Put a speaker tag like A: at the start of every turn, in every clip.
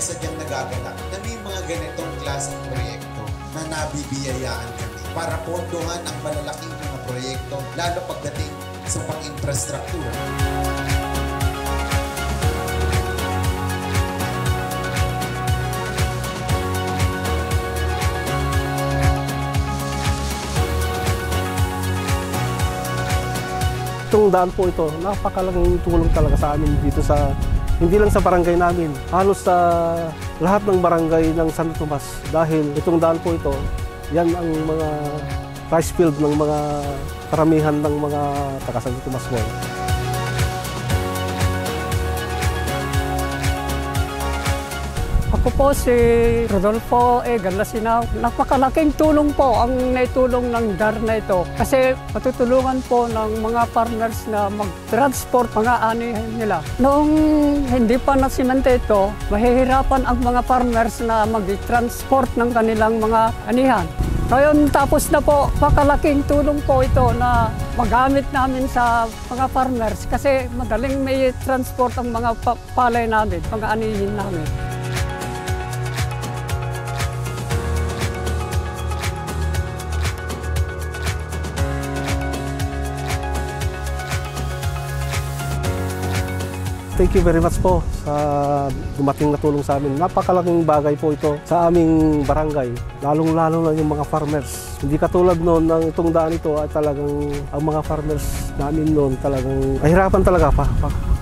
A: sadyang nagaganap na may mga ganitong klaseng proyekto na nabibiyayaan kami para pondohan ang malalaking mga proyekto lalo pagdating sa pang-infrastruktura.
B: Itong daan po ito, napakalaking tulong talaga sa amin dito sa, hindi lang sa barangay namin, halos sa lahat ng barangay ng Santo Tomas. Dahil itong daan po ito, yan ang mga rice field ng mga karamihan ng mga taga Santo Tomas po.
C: Ako po si Rodolfo E. Garlasinaw. Napakalaking tulong po ang naitulong ng DAR na ito kasi matutulungan po ng mga farmers na mag-transport mga anihan nila. Noong hindi pa nasimento ito, mahihirapan ang mga farmers na mag-transport ng kanilang mga anihan. Ngayon tapos na po, napakalaking tulong po ito na magamit namin sa mga farmers kasi madaling may transport ang mga palay namin, mga anihin namin.
B: Thank you very much po sa dumating na tulong sa amin. Napakalaking bagay po ito sa aming barangay, lalong-lalo na yung mga farmers. Hindi katulad noon ng itong daan ito ay talagang ang mga farmers namin noon talagang mahirapan talaga pa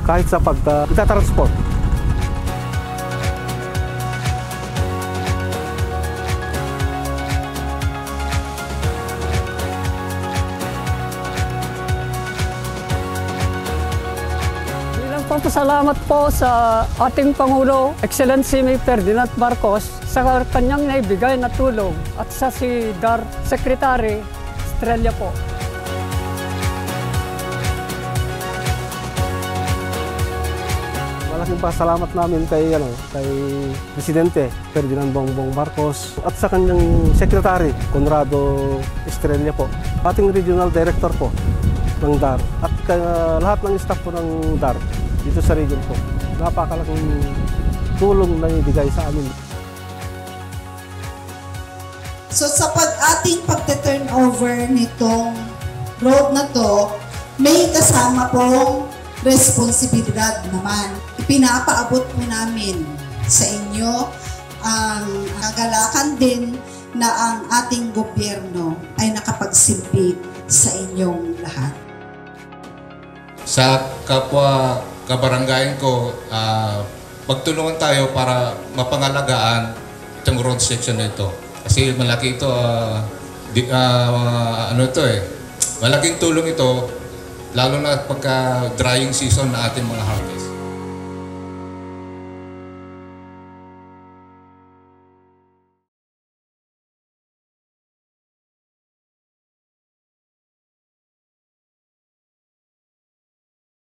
B: kahit sa pagtatransport.
C: Pasalamat po sa ating Pangulo, Excellency May Ferdinand Marcos, sa kanyang naibigay na tulong at sa si DAR Secretary Estrella po.
B: Malaking pasalamat namin kay Presidente Ferdinand Bongbong Marcos at sa kanyang Secretary Conrado Estrella po, ating Regional Director po ng DAR at lahat ng staff po ng DAR dito sa region po. Napakalaking tulong na ibigay sa amin.
D: So sa ating pagte-turnover nitong road na to, may kasama pong responsibilidad naman. Ipinapaabot po namin sa inyo ang kagalakan din na ang ating gobyerno ay nakapagsilbi sa inyong lahat.
E: Sa kapwa kabaranggayan ko, magtulungan tayo para mapangalagaan itong road section na ito. Kasi malaki ito, malaking tulong ito, lalo na pagka drying season na ating mga harvest.